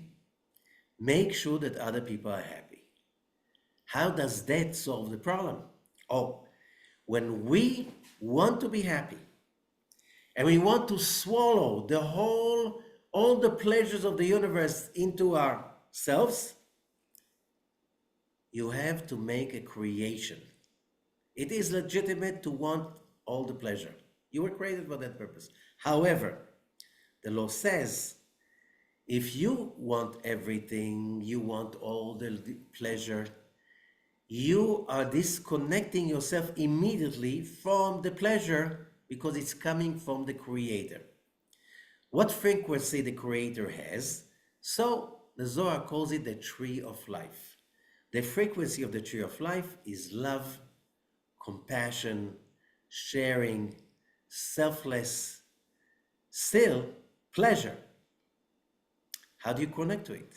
make sure that other people are happy. How does that solve the problem? Oh, when we want to be happy and we want to swallow all the pleasures of the universe into ourselves, you have to make a creation. It is legitimate to want all the pleasure. You were created for that purpose. However, the law says, if you want everything, you want all the pleasure, you are disconnecting yourself immediately from the pleasure because it's coming from the Creator. What frequency the Creator has, so the Zohar calls it the tree of life. The frequency of the tree of life is love, compassion, sharing, selfless, still pleasure. How do you connect to it?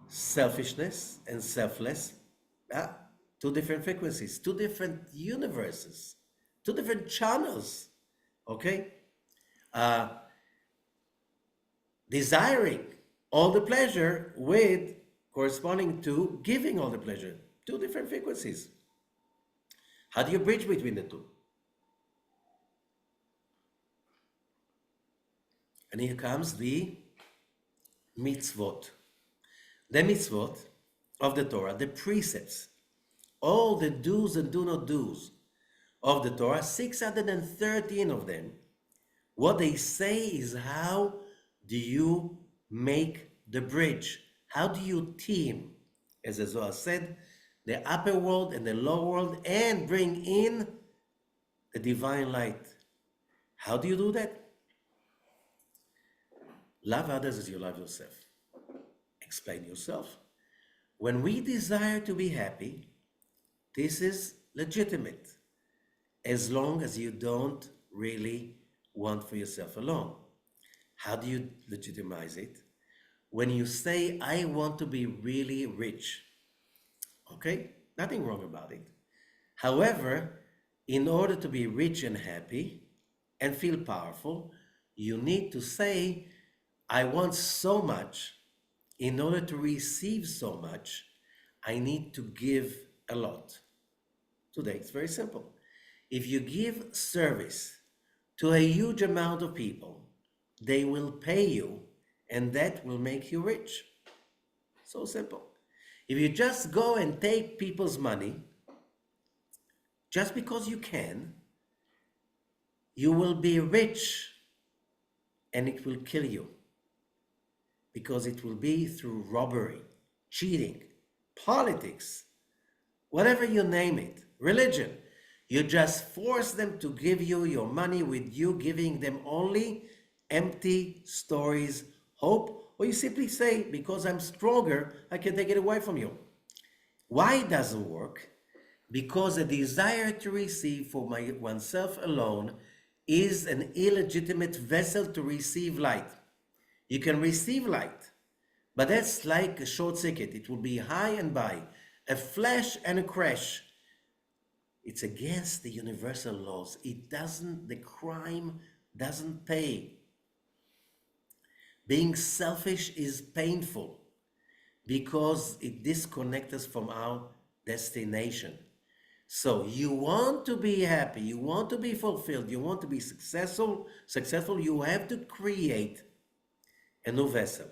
Selfishness and selfless, two different frequencies, two different universes, two different channels, okay? Desiring all the pleasure with corresponding to giving all the pleasure, two different frequencies. How do you bridge between the two? And here comes the mitzvot. The mitzvot of the Torah, the precepts, all the do's and do not do's of the Torah, 613 of them, what they say is how do you make the bridge? How do you team, as the Zohar said, the upper world and the lower world and bring in the divine light? How do you do that? Love others as you love yourself. Explain yourself. When we desire to be happy, this is legitimate, as long as you don't really want for yourself alone. How do you legitimize it? When you say, I want to be really rich, okay? Nothing wrong about it. However, in order to be rich and happy and feel powerful, you need to say, I want so much. In order to receive so much, I need to give a lot. Today, it's very simple. If you give service to a huge amount of people, they will pay you, and that will make you rich. So simple. If you just go and take people's money, just because you can, you will be rich, and it will kill you. Because it will be through robbery, cheating, politics, whatever you name it, religion. You just force them to give you your money with you giving them only empty stories, hope, or you simply say, because I'm stronger, I can take it away from you. Why it doesn't work? Because a desire to receive for oneself alone is an illegitimate vessel to receive light. You can receive light, but that's like a short circuit. It will be high and by, a flash and a crash. It's against the universal laws. The crime doesn't pay. Being selfish is painful because it disconnects us from our destination. So you want to be happy, you want to be fulfilled, you want to be successful, you have to create a new vessel.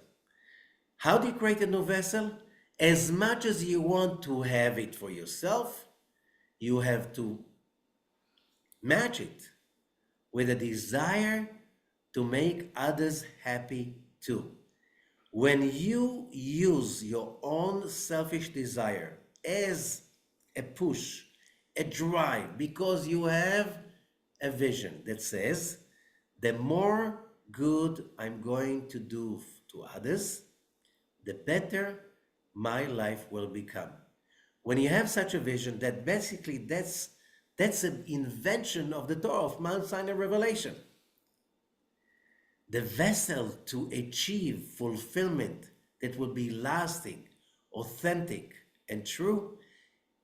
How do you create a new vessel? As much as you want to have it for yourself, you have to match it with a desire to make others happy too. When you use your own selfish desire as a push, a drive, because you have a vision that says, the more good I'm going to do to others, the better my life will become. When you have such a vision, that basically that's an invention of the Torah, of Mount Sinai revelation. The vessel to achieve fulfillment that will be lasting, authentic, and true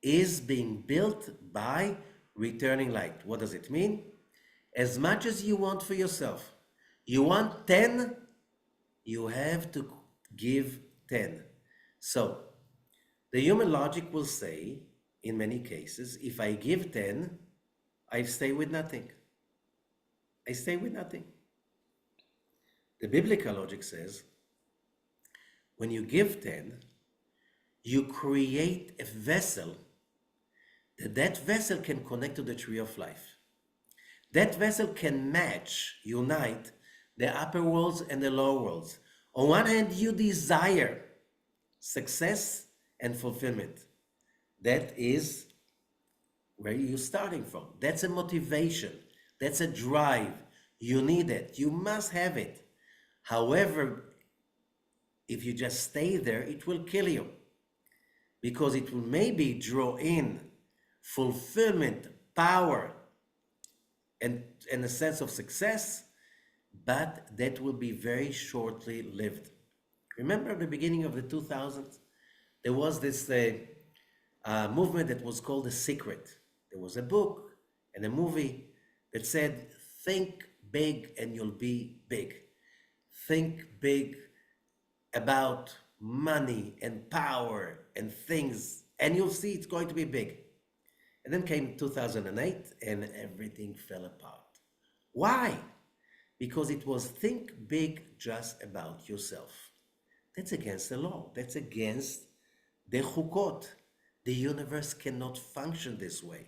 is being built by returning light. What does it mean? As much as you want for yourself, you want 10, you have to give 10. So the human logic will say, in many cases, if I give 10, I stay with nothing. I stay with nothing. The biblical logic says, when you give 10, you create a vessel that vessel can connect to the tree of life. That vessel can match, unite the upper worlds and the lower worlds. On one hand, you desire success and fulfillment. That is where you're starting from. That's a motivation. That's a drive. You need it. You must have it. However, if you just stay there, it will kill you because it will maybe draw in fulfillment, power, and a sense of success, but that will be very shortly lived. Remember at the beginning of the 2000s, there was this movement that was called The Secret. There was a book and a movie that said, think big and you'll be big. Think big about money and power and things, and you'll see it's going to be big. And then came 2008 and everything fell apart. Why? Because it was think big just about yourself. That's against the law. That's against the BeHukotai. The universe cannot function this way.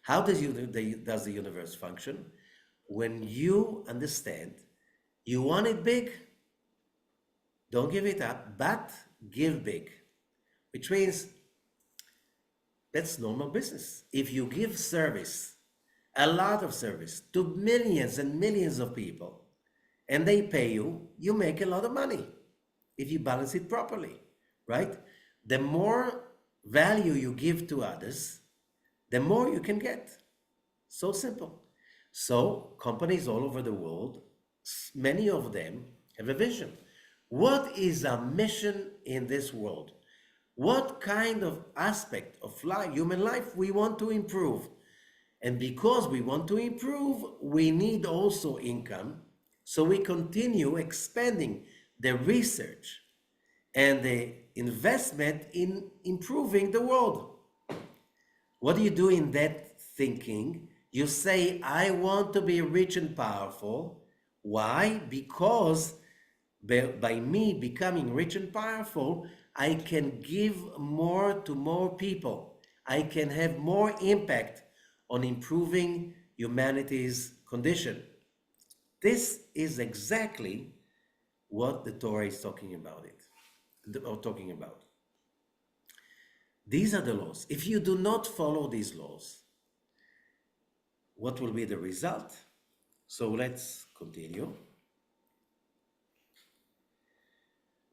How does the universe function? When you understand you want it big, don't give it up, but give big. Which means that's normal business. If you give service, a lot of service, to millions and millions of people, and they pay you, you make a lot of money if you balance it properly, right? The more value you give to others, the more you can get. So simple. So companies all over the world, many of them have a vision. What is our mission in this world? What kind of aspect of life, human life, we want to improve? And because we want to improve, we need also income. So we continue expanding the research and the investment in improving the world. What do you do in that thinking? You say, I want to be rich and powerful. Why? Because by me becoming rich and powerful, I can give more to more people. I can have more impact on improving humanity's condition. This is exactly what the Torah is talking about These are the laws. If you do not follow these laws, what will be the result? So let's continue.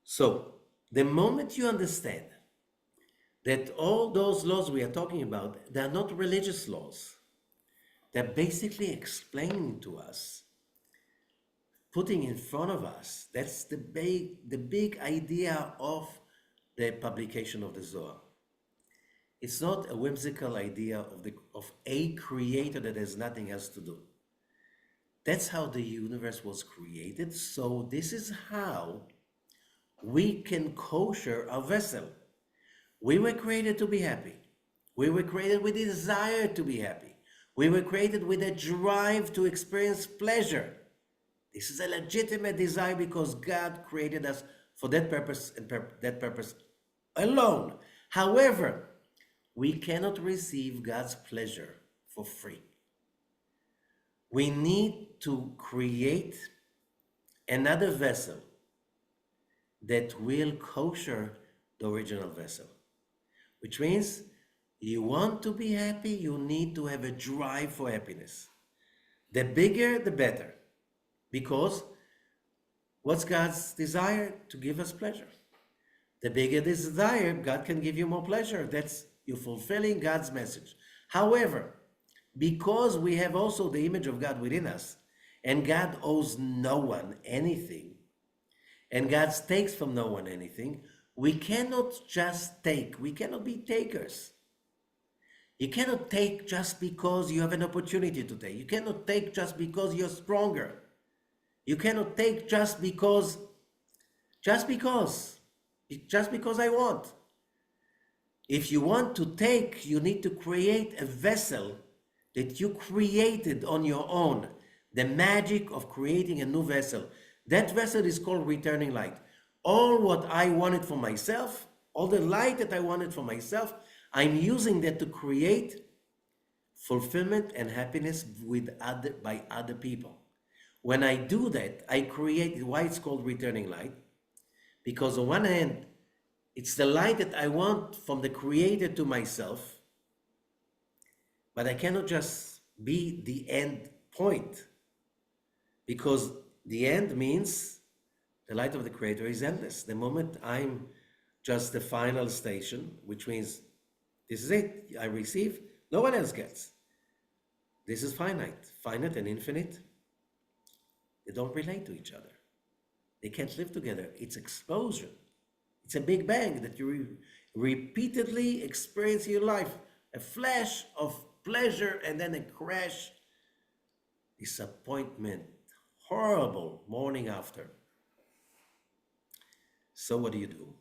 So the moment you understand that all those laws we are talking about, they are not religious laws. They're basically explaining to us, putting in front of us. That's the big idea of the publication of the Zohar. It's not a whimsical idea of a creator that has nothing else to do. That's how the universe was created. So this is how we can kosher our vessel. We were created to be happy. We were created with a desire to be happy. We were created with a drive to experience pleasure. This is a legitimate desire because God created us for that purpose and that purpose alone. However, we cannot receive God's pleasure for free. We need to create another vessel that will kosher the original vessel, which means you want to be happy, you need to have a drive for happiness. The bigger, the better. Because what's God's desire? To give us pleasure. The bigger this desire, God can give you more pleasure. That's you fulfilling God's message. However, because we have also the image of God within us, and God owes no one anything, and God takes from no one anything, we cannot just take. We cannot be takers. You cannot take just because you have an opportunity to take. You cannot take just because you're stronger. You cannot take just because I want. If you want to take, you need to create a vessel that you created on your own. The magic of creating a new vessel. That vessel is called returning light. All what I wanted for myself, all the light that I wanted for myself, I'm using that to create fulfillment and happiness by other people. When I do that, I create why it's called returning light. Because on one hand, it's the light that I want from the Creator to myself, but I cannot just be the end point, because the end means the light of the Creator is endless. The moment I'm just the final station, which means this is it, I receive, no one else gets. This is finite and infinite. They don't relate to each other. They can't live together. It's explosion. It's a big bang that you repeatedly experience in your life. A flash of pleasure and then a crash, disappointment, horrible morning after. So what do?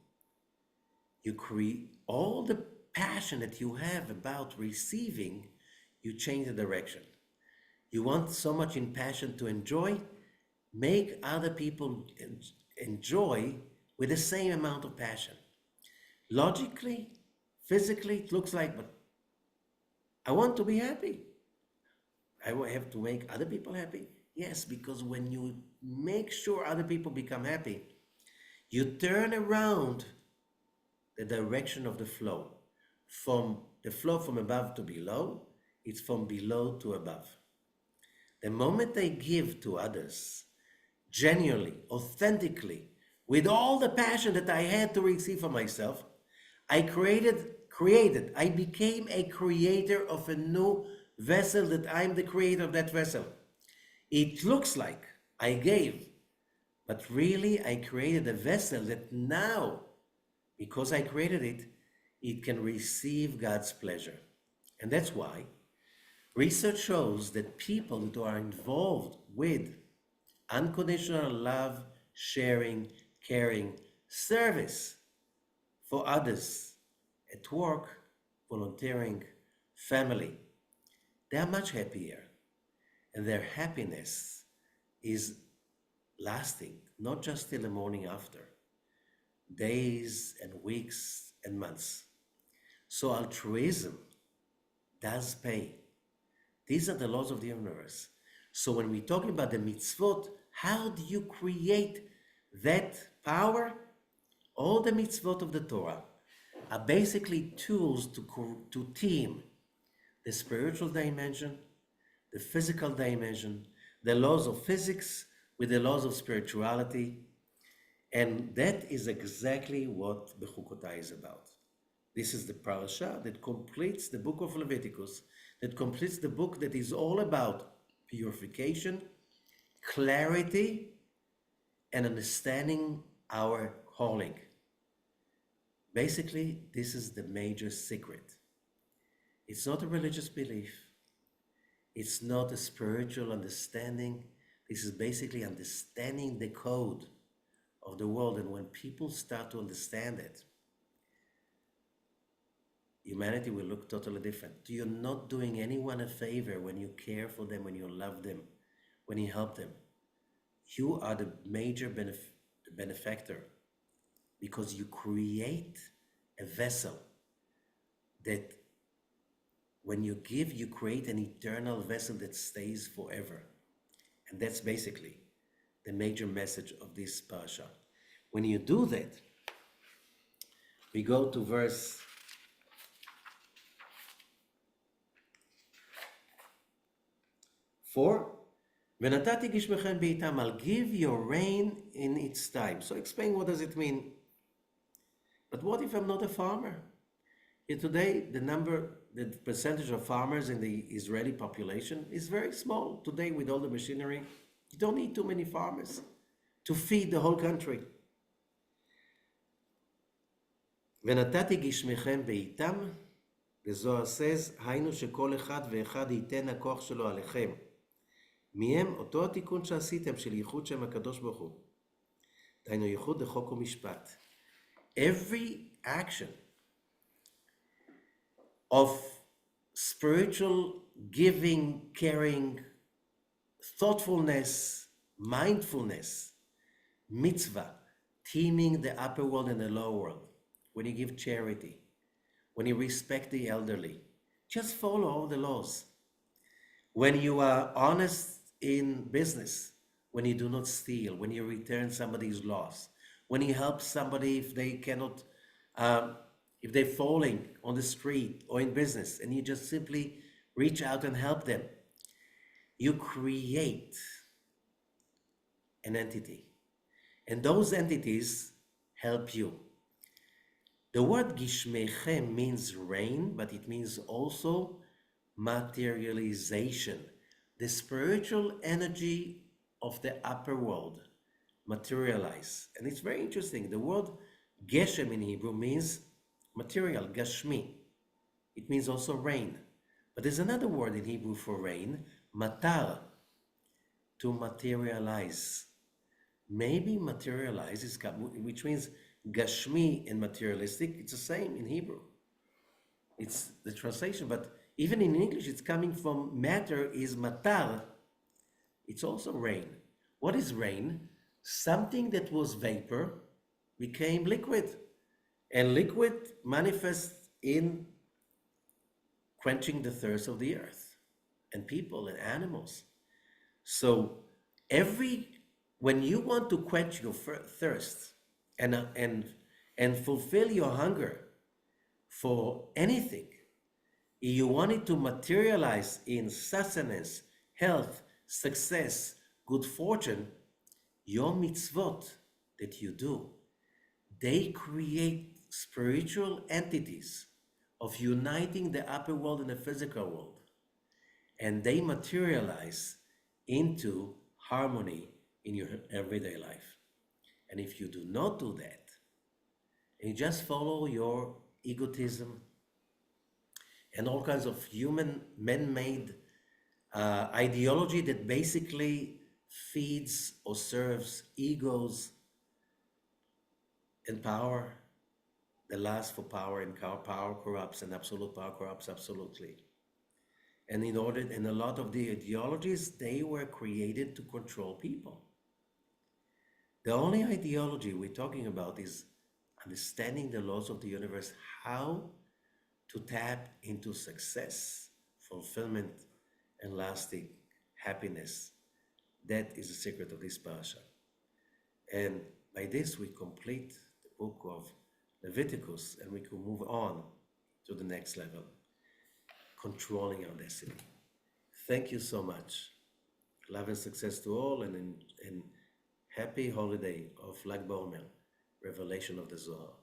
You create all the passion that you have about receiving, you change the direction. You want so much in passion to enjoy, make other people enjoy with the same amount of passion. Logically, physically, it looks like, but I want to be happy. I have to make other people happy. Yes, because when you make sure other people become happy, you turn around the direction of the flow. From the flow from above to below, it's from below to above. The moment I give to others, genuinely, authentically, with all the passion that I had to receive for myself, I I became a creator of a new vessel that I'm the creator of that vessel. It looks like I gave, but really I created a vessel that now, because I created it, it can receive God's pleasure. And that's why research shows that people that are involved with unconditional love, sharing, caring, service for others, at work, volunteering, family, they are much happier. And their happiness is lasting, not just till the morning after, days and weeks and months. So altruism does pay. These are the laws of the universe. So when we're talking about the mitzvot, how do you create that power? All the mitzvot of the Torah are basically tools to team the spiritual dimension, the physical dimension, the laws of physics with the laws of spirituality. And that is exactly what BeHukotai is about. This is the Parashah that completes the book of Leviticus, that completes the book that is all about purification, clarity, and understanding our calling. Basically, this is the major secret. It's not a religious belief. It's not a spiritual understanding. This is basically understanding the code of the world. And when people start to understand it, humanity will look totally different. You're not doing anyone a favor when you care for them, when you love them, when you help them. You are the major benefactor because you create a vessel that when you give, you create an eternal vessel that stays forever. And that's basically the major message of this parasha. When you do that, we go to verse 4. V'natati gishmechem beitam, I'll give your rain in its time. So explain, what does it mean? But what if I'm not a farmer? Today, the percentage of farmers in the Israeli population is very small. Today, with all the machinery, you don't need too many farmers to feed the whole country. ונתתי גשמיכם בעיתם, the Zohar says, היינו שכל אחד ואחד ייתן הכוח שלו עליכם. מהם אותו התיקון שעשיתם של ייחוד שם הקדוש ברוך הוא. דהיינו ייחוד לחוק ומשפט. Every action of spiritual giving, caring, thoughtfulness, mindfulness, mitzvah, teaming the upper world and the lower world, when you give charity, when you respect the elderly, just follow all the laws. When you are honest in business, when you do not steal, when you return somebody's loss, when you help somebody if they cannot, if they're falling on the street or in business, and you just simply reach out and help them, you create an entity. And those entities help you. The word gishmechem means rain, but it means also materialization. The spiritual energy of the upper world materialize. And it's very interesting. The word geshem in Hebrew means material, gashmi. It means also rain. But there's another word in Hebrew for rain, matar, to materialize. Maybe materialize is, which means gashmi and materialistic, it's the same in Hebrew. It's the translation, but even in English, it's coming from matter is matar. It's also rain. What is rain? Something that was vapor became liquid. And liquid manifests in quenching the thirst of the earth and people and animals. So when you want to quench your thirst and fulfill your hunger for anything, you want it to materialize in sustenance, health, success, good fortune, your mitzvot that you do, they create spiritual entities of uniting the upper world and the physical world. And they materialize into harmony in your everyday life. And if you do not do that, and you just follow your egotism and all kinds of human, man-made ideology that basically feeds or serves egos and power, the lust for power, and power corrupts, and absolute power corrupts absolutely. And a lot of the ideologies, they were created to control people. The only ideology we're talking about is understanding the laws of the universe, how to tap into success, fulfillment, and lasting happiness. That is the secret of this parasha. And by this, we complete the book of Leviticus, and we can move on to the next level, controlling our destiny. Thank you so much. Love and success to all, and happy holiday of Lag BaOmer, revelation of the Zohar.